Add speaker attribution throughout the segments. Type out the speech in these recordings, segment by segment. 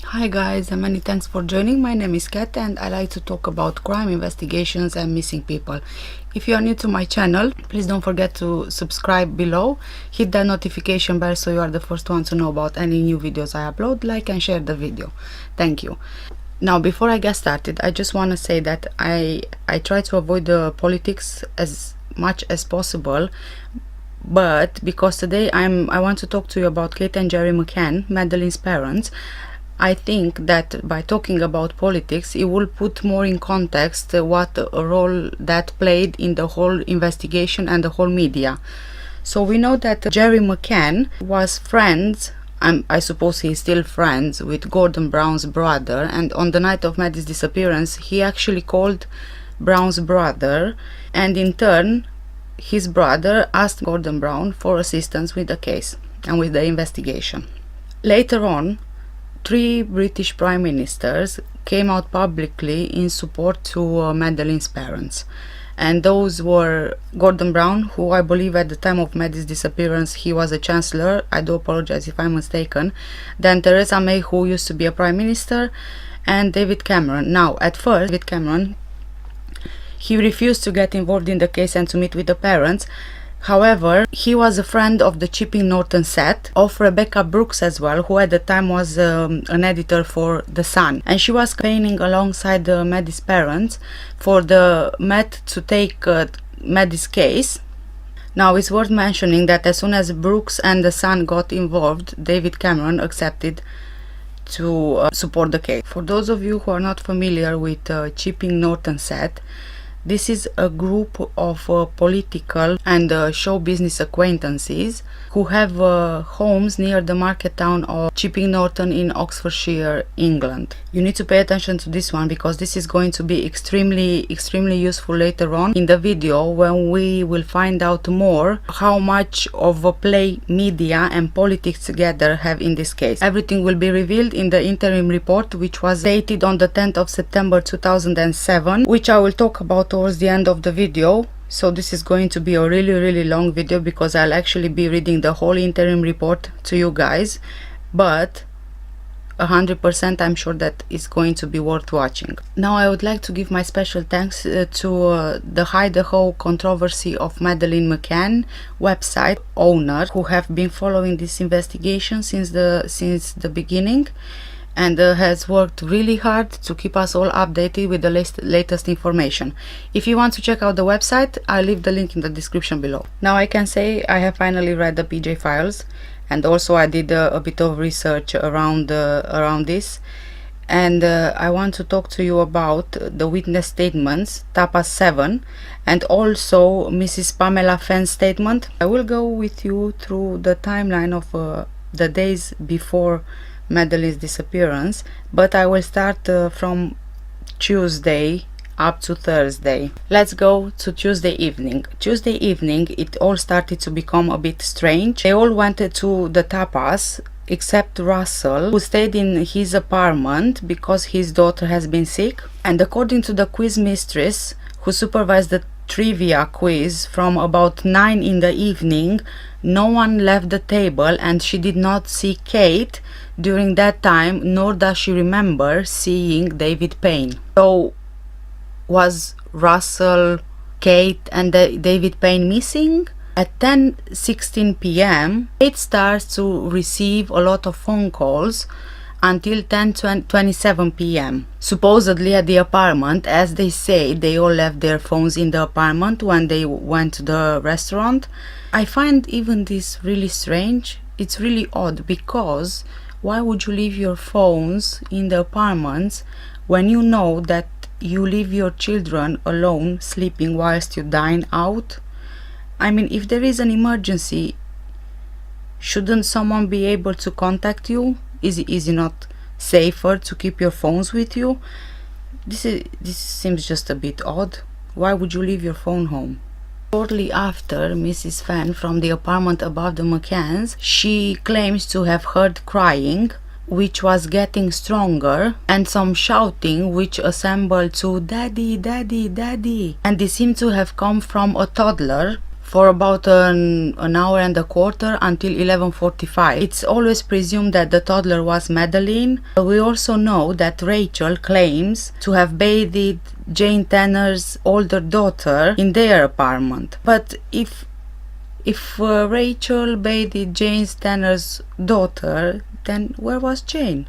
Speaker 1: Hi guys, and many thanks for joining. My name is Kate and I like to talk about crime investigations and missing people. If you are new to my channel, please don't forget to subscribe below, hit that notification bell so you are the first one to know about any new videos I upload, like and share the video. Thank you. Now, before I get started, I just want to say that I try to avoid the politics as much as possible, but because today I want to talk to you about Kate and Gerry Mccann, Madeleine's parents. I think that by talking about politics, it will put more in context what a role that played in the whole investigation and the whole media. So we know that Gerry Mccann was friends, I suppose he's still friends, with Gordon Brown's brother, and on the night of Maddie's disappearance, he actually called Brown's brother, and in turn, his brother asked Gordon Brown for assistance with the case and with the investigation. Later on, 3 British prime ministers came out publicly in support to Madeleine's parents, and those were Gordon Brown, who I believe at the time of Maddie's disappearance he was a chancellor. I do apologize if I'm mistaken. Then Theresa May, who used to be a prime minister, and David Cameron. Now, at first, David Cameron, he refused to get involved in the case and to meet with the parents. However, he was a friend of the Chipping Norton set, of Rebecca Brooks as well, who at the time was an editor for The Sun. And she was campaigning alongside Maddie's parents for the Met to take Maddie's case. Now, it's worth mentioning that as soon as Brooks and The Sun got involved, David Cameron accepted to support the case. For those of you who are not familiar with Chipping Norton set, this is a group of political and show business acquaintances who have homes near the market town of Chipping Norton in Oxfordshire, England. You need to pay attention to this one because this is going to be extremely useful later on in the video, when we will find out more how much of a play media and politics together have in this case. Everything will be revealed in the interim report, which was dated on the 10th of September 2007, which I will talk about towards the end of the video. So this is going to be a really long video because I'll actually be reading the whole interim report to you guys, but 100% I'm sure that it's going to be worth watching. Now I would like to give my special thanks to the Idaho Controversy of Madeleine Mccann website owner, who have been following this investigation since the beginning, and has worked really hard to keep us all updated with the latest information. If you want to check out the website, I'll leave the link in the description below. Now I can say I have finally read the PJ files, and also I did a bit of research around this, and I want to talk to you about the witness statements, Tapas 7, and also Mrs. Pamela Fenn's statement. I will go with you through the timeline of the days before Madeleine's disappearance, but I will start from Tuesday up to Thursday. Let's go to Tuesday evening. Tuesday evening, it all started to become a bit strange. They all went to the Tapas, except Russell, who stayed in his apartment because his daughter has been sick. And according to the quiz mistress, who supervised the trivia quiz from about 9 in the evening, no one left the table and she did not see Kate during that time, nor does she remember seeing David Payne. So was Russell, Kate and David Payne missing? At 10:16 p.m. Kate starts to receive a lot of phone calls until 10:27 p.m. supposedly at the apartment. As they say, they all left their phones in the apartment when they went to the restaurant. I find even this really strange. It's really odd, because why would you leave your phones in the apartments when you know that you leave your children alone sleeping whilst you dine out? I mean, if there is an emergency, shouldn't someone be able to contact you? Is it not safer to keep your phones with you? This seems just a bit odd. Why would you leave your phone home? Shortly after Mrs. Fenn from the apartment above the McCanns, she claims to have heard crying, which was getting stronger, and some shouting which assembled to "Daddy, Daddy, Daddy," and they seem to have come from a toddler for about an hour and a quarter until 11:45. It's always presumed that the toddler was Madeleine. We also know that Rachel claims to have bathed Jane Tanner's older daughter in their apartment. But if Rachel bathed Jane Tanner's daughter, then where was Jane?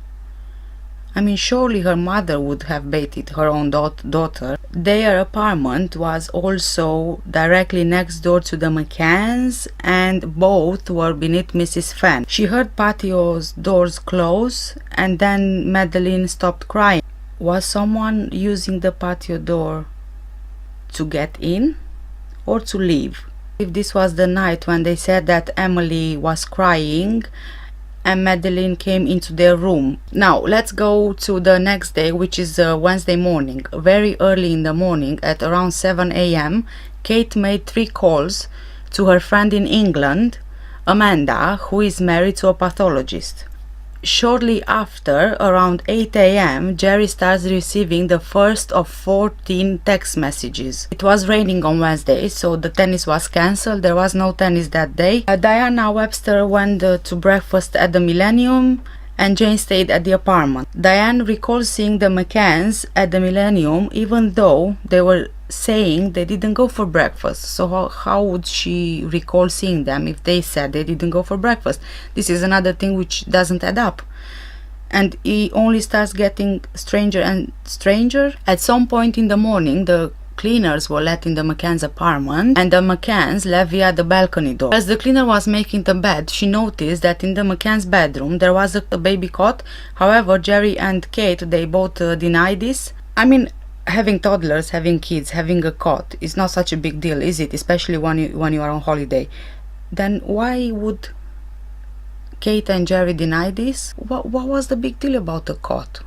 Speaker 1: I mean, surely her mother would have bathed her own daughter. Their apartment was also directly next door to the McCanns, and both were beneath Mrs. Fenn. She heard patio's doors close, and then Madeleine stopped crying. Was someone using the patio door to get in or to leave? If this was the night when they said that Emily was crying and Madeleine came into their room. Now let's go to the next day, which is Wednesday morning. Very early in the morning, at around 7 a.m., Kate made 3 calls to her friend in England, Amanda, who is married to a pathologist. Shortly after, around 8 a.m., Gerry starts receiving the first of 14 text messages. It was raining on Wednesday, so the tennis was cancelled. There was no tennis that day. Diana Webster went to breakfast at the Millennium, and Jane stayed at the apartment. Diane recalls seeing the McCanns at the Millennium, even though they were saying they didn't go for breakfast. So how would she recall seeing them if they said they didn't go for breakfast? This is another thing which doesn't add up. And it only starts getting stranger and stranger. At some point in the morning, the cleaners were let in the McCann's apartment, and the McCanns left via the balcony door. As the cleaner was making the bed, she noticed that in the McCann's bedroom there was a baby cot. However, Gerry and Kate, they both denied this. I mean, having toddlers, having kids, having a cot is not such a big deal, is it? Especially when you are on holiday. Then why would Kate and Gerry deny this? What was the big deal about a cot?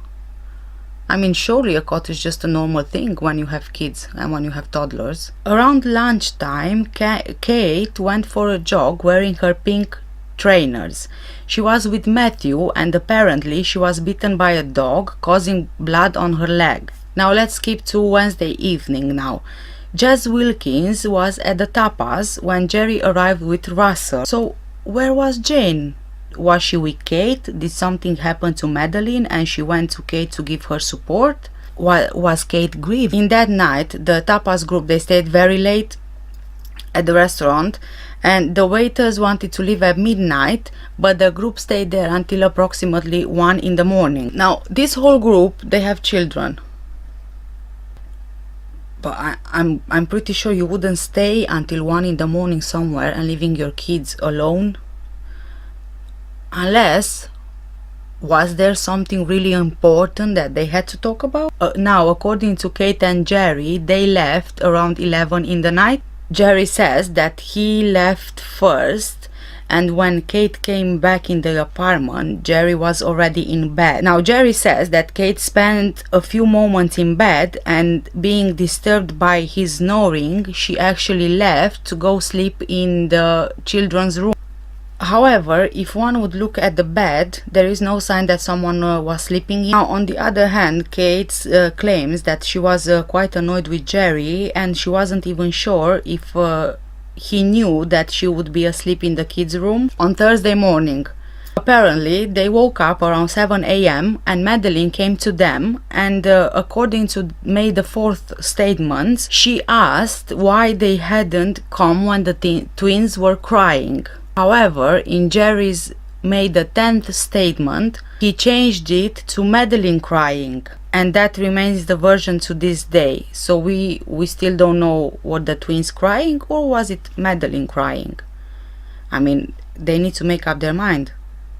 Speaker 1: I mean, surely a cot is just a normal thing when you have kids and when you have toddlers. Around lunchtime, Kate went for a jog wearing her pink trainers. She was with Matthew, and apparently she was bitten by a dog, causing blood on her leg. Now let's skip to Wednesday evening now. Jazz Wilkins was at the Tapas when Gerry arrived with Russell. So where was Jane? Was she with Kate? Did something happen to Madeleine and she went to Kate to give her support? Was Kate grieving? In that night, the Tapas group, they stayed very late at the restaurant, and the waiters wanted to leave at midnight, but the group stayed there until approximately 1 in the morning. Now, this whole group, they have children. But I'm pretty sure you wouldn't stay until 1 in the morning somewhere and leaving your kids alone. Unless, was there something really important that they had to talk about? Now, according to Kate and Gerry, they left around 11 in the night. Gerry says that he left first, and when Kate came back in the apartment, Gerry was already in bed. Now, Gerry says that Kate spent a few moments in bed, and being disturbed by his snoring, she actually left to go sleep in the children's room. However, if one would look at the bed, there is no sign that someone was sleeping in. Now, on the other hand, Kate claims that she was quite annoyed with Gerry, and she wasn't even sure if he knew that she would be asleep in the kids' room. On Thursday morning, apparently, they woke up around 7 a.m. and Madeleine came to them, and according to May the 4th statements, she asked why they hadn't come when the twins were crying. However, in Gerry's May the 10th statement, he changed it to Madeleine crying, and that remains the version to this day. So we still don't know, were the twins crying or was it Madeleine crying? I mean, they need to make up their mind.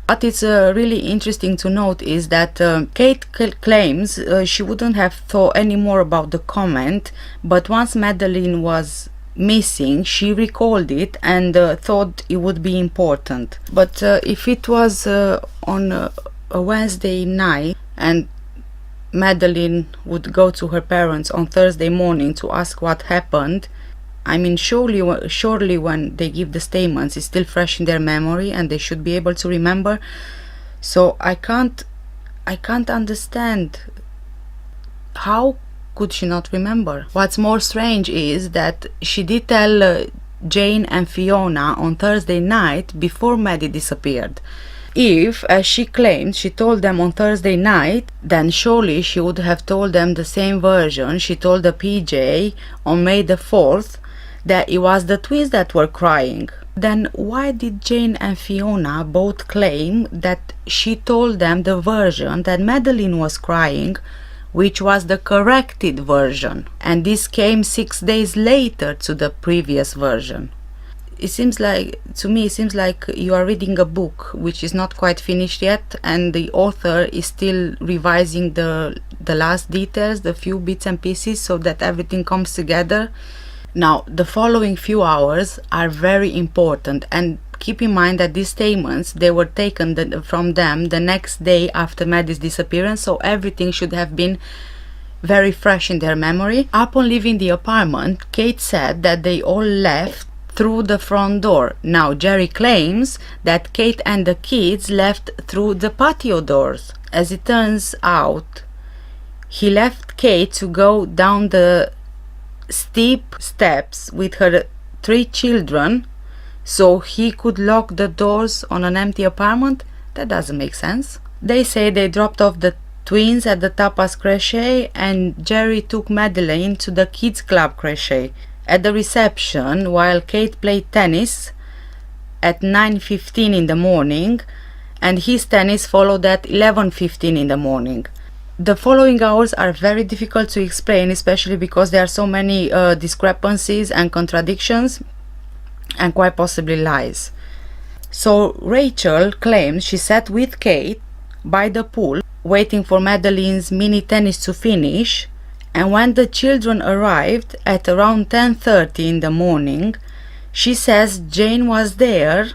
Speaker 1: What is really interesting to note is that Kate claims she wouldn't have thought any more about the comment, but once Madeleine was missing, she recalled it and thought it would be important. But if it was on a Wednesday night and Madeleine would go to her parents on Thursday morning to ask what happened, I mean, surely when they give the statements, it's still fresh in their memory and they should be able to remember. So I can't understand, how could she not remember? What's more strange is that she did tell Jane and Fiona on Thursday night before Maddie disappeared. If, as she claimed, she told them on Thursday night, then surely she would have told them the same version she told the PJ on May the 4th, that it was the twins that were crying. Then why did Jane and Fiona both claim that she told them the version that Madeleine was crying, which was the corrected version, and this came 6 days later to the previous version? It seems like you are reading a book which is not quite finished yet, and the author is still revising the last details, the few bits and pieces, so that everything comes together. Now, the following few hours are very important, and keep in mind that these statements, they were taken from them the next day after Maddie's disappearance, so everything should have been very fresh in their memory. Upon leaving the apartment, Kate said that they all left through the front door. Now, Gerry claims that Kate and the kids left through the patio doors. As it turns out, he left Kate to go down the steep steps with her 3 children so he could lock the doors on an empty apartment. That doesn't make sense. They say they dropped off the twins at the Tapas crochet, and Gerry took Madeleine to the kids club crochet. At the reception, while Kate played tennis at 9:15 in the morning, and his tennis followed at 11:15 in the morning. The following hours are very difficult to explain, especially because there are so many discrepancies and contradictions, and quite possibly lies. So Rachel claims she sat with Kate by the pool waiting for Madeleine's mini tennis to finish, and when the children arrived at around 10:30 in the morning, she says Jane was there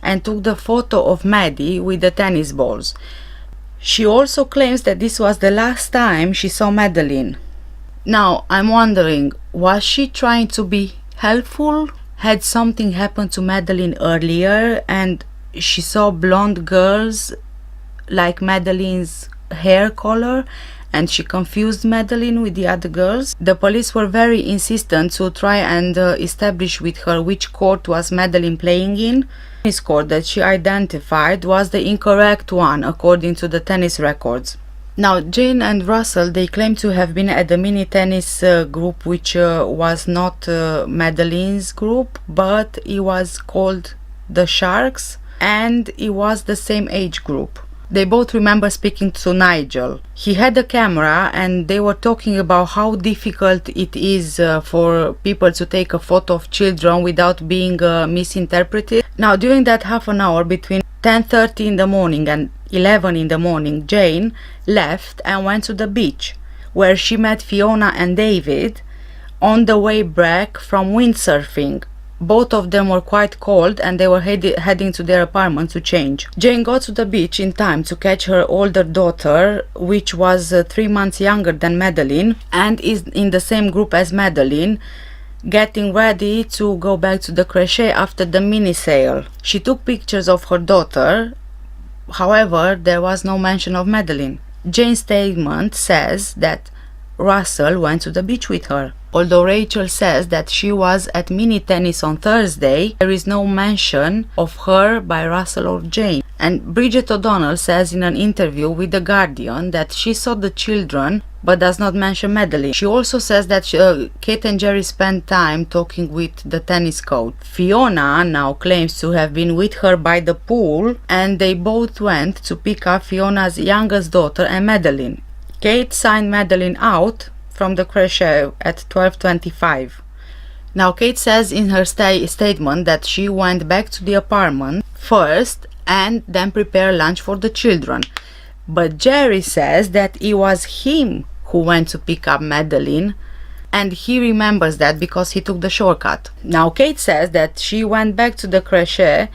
Speaker 1: and took the photo of Maddie with the tennis balls. She also claims that this was the last time she saw Madeleine. Now, I'm wondering, was she trying to be helpful? Had something happened to Madeleine earlier and she saw blonde girls like Madeleine's hair color, and she confused Madeleine with the other girls? The police were very insistent to try and establish with her which court was Madeleine playing in. The tennis court that she identified was the incorrect one according to the tennis records. Now, Jane and Russell, they claim to have been at the mini tennis group, which was not Madeleine's group, but it was called the Sharks, and it was the same age group. They both remember speaking to Nigel. He had a camera and they were talking about how difficult it is for people to take a photo of children without being misinterpreted. Now, during that half an hour between 10:30 in the morning and 11 in the morning, Jane left and went to the beach, where she met Fiona and David on the way back from windsurfing. Both of them were quite cold and they were heading to their apartment to change. Jane got to the beach in time to catch her older daughter, which was 3 months younger than Madeleine and is in the same group as Madeleine, getting ready to go back to the crochet after the mini sale. She took pictures of her daughter, however, there was no mention of Madeleine. Jane's statement says that Russell went to the beach with her. Although Rachel says that she was at mini tennis on Thursday, there is no mention of her by Russell or Jane. And Bridget O'Donnell says in an interview with The Guardian that she saw the children but does not mention Madeleine. She also says that Kate and Gerry spent time talking with the tennis coach. Fiona now claims to have been with her by the pool, and they both went to pick up Fiona's youngest daughter and Madeleine. Kate signed Madeleine out from the crochet at 12:25. Now, Kate says in her statement that she went back to the apartment first and then prepared lunch for the children. But Gerry says that it was him who went to pick up Madeleine, and he remembers that because he took the shortcut. Now, Kate says that she went back to the crochet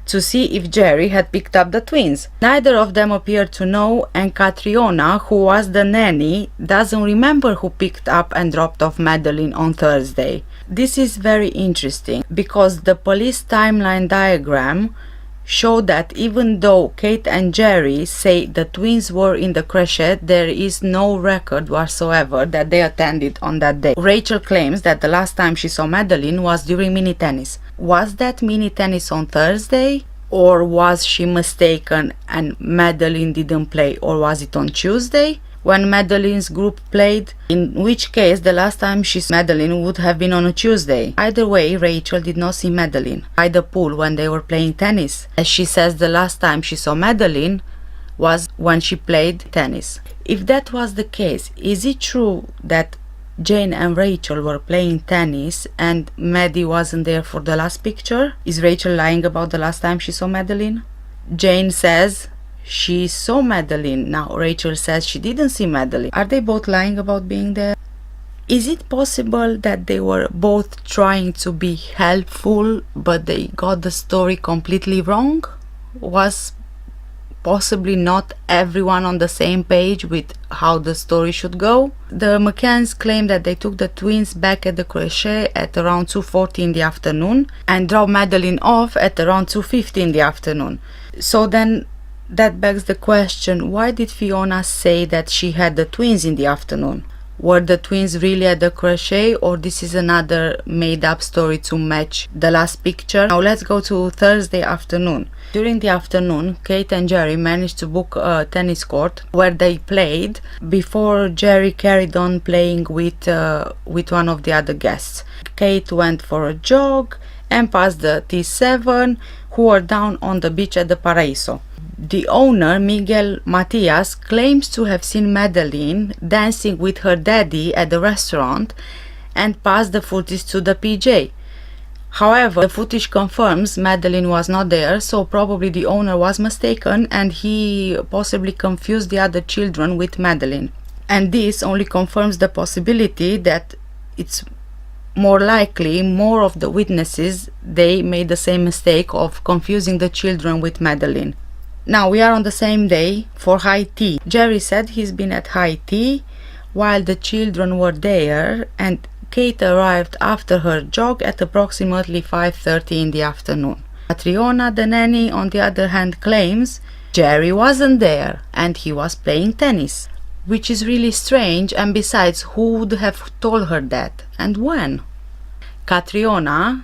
Speaker 1: to see if Gerry had picked up the twins. Neither of them appeared to know, and Catriona, who was the nanny, doesn't remember who picked up and dropped off Madeleine on Thursday. This is very interesting because the police timeline diagram show that even though Kate and Gerry say the twins were in the crèche, there is no record whatsoever that they attended on that day. Rachel claims that the last time she saw Madeleine was during mini tennis. Was that mini tennis on Thursday? Or was she mistaken and Madeleine didn't play? Or was it on Tuesday when Madeleine's group played? In which case the last time she saw Madeleine would have been on a Tuesday. Either way, Rachel did not see Madeleine by the pool when they were playing tennis, as she says the last time she saw Madeleine was when she played tennis. If that was the case, is it true that Jane and Rachel were playing tennis and Maddie wasn't there for the last picture? Is Rachel lying about the last time she saw Madeleine? Jane says she saw Madeleine. Now Rachel says she didn't see Madeleine. Are they both lying about being there? Is it possible that they were both trying to be helpful but they got the story completely wrong? Was possibly not everyone on the same page with how the story should go? The McCanns claim that they took the twins back at the crèche at around 2:40 in the afternoon and dropped Madeleine off at around 2:50 in the afternoon. So then that begs the question, why did Fiona say that she had the twins in the afternoon? Were the twins really at the crèche, or this is another made up story to match the last picture? Now let's go to Thursday afternoon. During the afternoon, Kate and Gerry managed to book a tennis court where they played before Gerry carried on playing with one of the other guests. Kate went for a jog and passed the T7, who were down on the beach at the Paraíso. The owner, Miguel Matias, claims to have seen Madeleine dancing with her daddy at the restaurant and passed the footage to the PJ. However, the footage confirms Madeleine was not there, so probably the owner was mistaken and he possibly confused the other children with Madeleine. And this only confirms the possibility that it's more likely more of the witnesses, they made the same mistake of confusing the children with Madeleine. Now we are on the same day for high tea. Gerry said he's been at high tea while the children were there, and Kate arrived after her jog at approximately 5:30 in the afternoon. Catriona, the nanny, on the other hand, claims Gerry wasn't there and he was playing tennis, which is really strange, and besides, who would have told her that and when? Catriona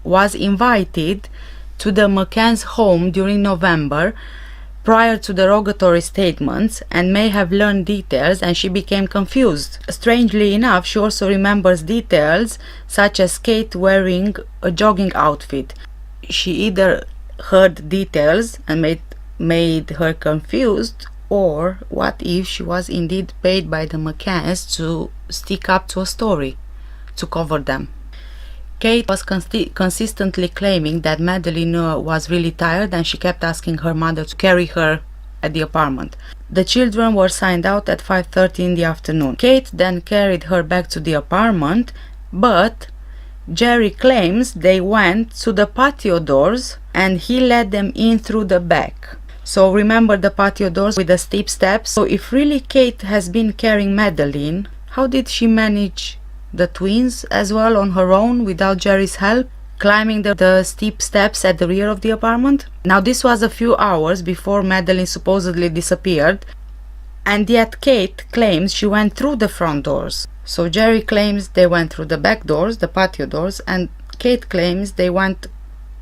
Speaker 1: was invited to the McCann's home during November prior to derogatory statements and may have learned details, and she became confused. Strangely enough, she also remembers details such as Kate wearing a jogging outfit. She either heard details and made her confused, or what if she was indeed paid by the McCanns to stick up to a story, to cover them? Kate was consistently claiming that Madeleine was really tired and she kept asking her mother to carry her at the apartment. The children were signed out at 5:30 in the afternoon. Kate then carried her back to the apartment, but Gerry claims they went to the patio doors and he let them in through the back. So remember the patio doors with the steep steps? So if really Kate has been carrying Madeleine, how did she manage the twins as well on her own without Gerry's help, climbing the steep steps at the rear of the apartment? Now this was a few hours before Madeleine supposedly disappeared, and yet Kate claims she went through the front doors. So Gerry claims they went through the back doors, the patio doors, and Kate claims they went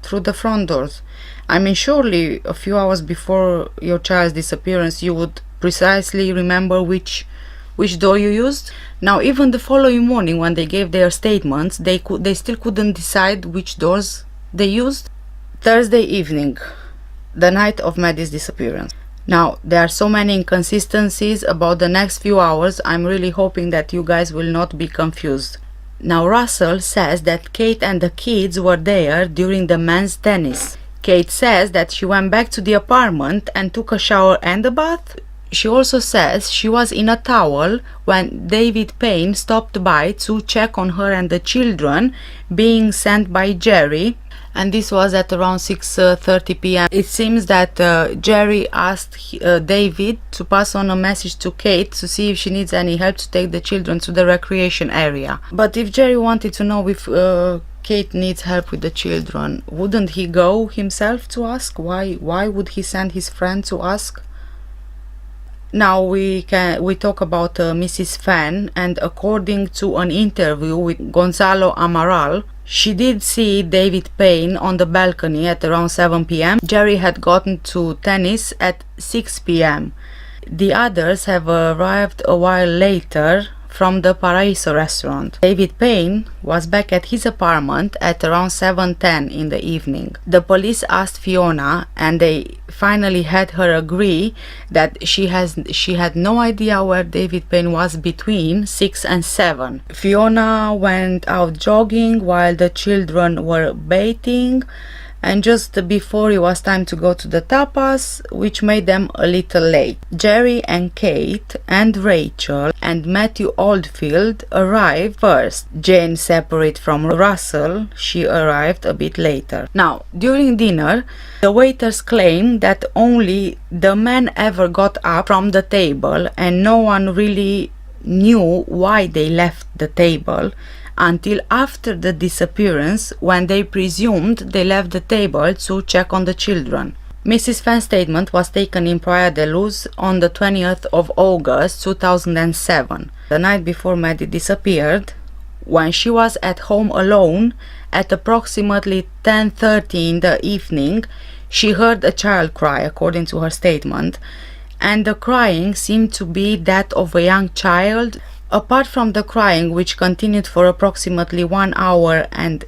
Speaker 1: through the front doors. I mean, surely a few hours before your child's disappearance you would precisely remember which door you used. Now even the following morning when they gave their statements, they still couldn't decide which doors they used. Thursday evening, the night of Maddie's disappearance. Now there are so many inconsistencies about the next few hours. I'm really hoping that you guys will not be confused. Now Russell says that Kate and the kids were there during the men's tennis. Kate says that she went back to the apartment and took a shower and a bath. She also says she was in a towel when David Payne stopped by to check on her and the children, being sent by Gerry, and this was at around 6:30 p.m. It seems that Gerry asked David to pass on a message to Kate to see if she needs any help to take the children to the recreation area. But if Gerry wanted to know if Kate needs help with the children, wouldn't he go himself to ask? Why would he send his friend to ask? Now we talk about Mrs. Fan, and according to an interview with Gonzalo Amaral, she did see David Payne on the balcony at around 7 p.m. Gerry had gotten to tennis at 6 p.m. The others have arrived a while later from the Paraiso restaurant. David Payne was back at his apartment at around 7:10 in the evening. The police asked Fiona, and they finally had her agree that she had no idea where David Payne was between 6 and 7. Fiona went out jogging while the children were bathing, and just before it was time to go to the tapas, which made them a little late. Gerry and Kate and Rachel and Matthew Oldfield arrived first. Jane, separate from Russell, she arrived a bit later. Now, during dinner, the waiters claimed that only the men ever got up from the table, and no one really knew why they left the table until after the disappearance, when they presumed they left the table to check on the children. Mrs. Fan's statement was taken in Praia de Luz on the 20th of August 2007, the night before Maddie disappeared, when she was at home alone at approximately 10:30 in the evening. She heard a child cry, according to her statement, and the crying seemed to be that of a young child. Apart from the crying, which continued for approximately 1 hour and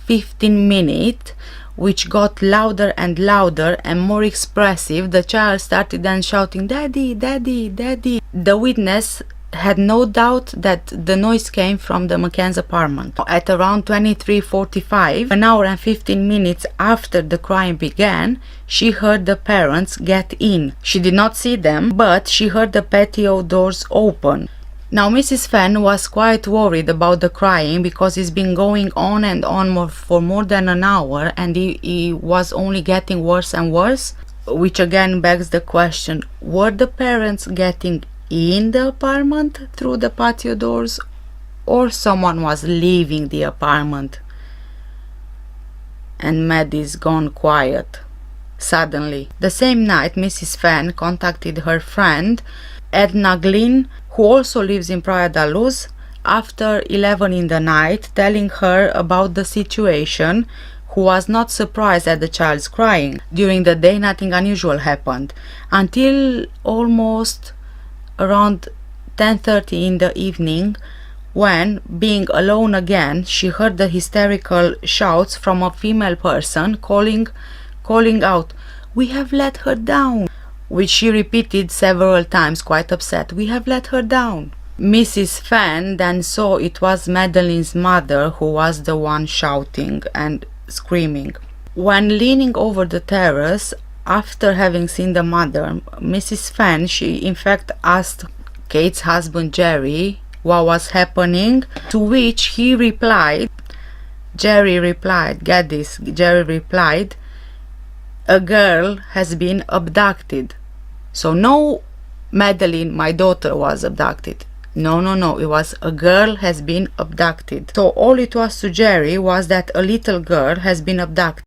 Speaker 1: 15 minutes, which got louder and louder and more expressive, the child started then shouting, "Daddy, Daddy, Daddy." The witness had no doubt that the noise came from the McCann's apartment. At around 23:45, 1 hour and 15 minutes after the crying began, she heard the parents get in. She did not see them, but she heard the patio doors open. Now, Mrs. Fan was quite worried about the crying because it's been going on and on for more than an hour, and he was only getting worse and worse, which again begs the question, were the parents getting in the apartment through the patio doors, or someone was leaving the apartment and Maddie's gone quiet suddenly? The same night, Mrs. Fan contacted her friend Edna Glynn, who also lives in Praia da Luz, after 11 in the night, telling her about the situation, who was not surprised at the child's crying. During the day, nothing unusual happened, until almost around 10:30 in the evening, when, being alone again, she heard the hysterical shouts from a female person calling out, "We have let her down," which she repeated several times, quite upset. "We have let her down." Mrs. Fan then saw it was Madeleine's mother who was the one shouting and screaming. When leaning over the terrace, after having seen the mother, Mrs. Fan, she in fact asked Kate's husband Gerry what was happening, to which he replied, Gerry replied, get this, Gerry replied, "A girl has been abducted." So no, Madeleine, my daughter, was abducted. No, it was a girl has been abducted. So all it was to Gerry was that a little girl has been abducted.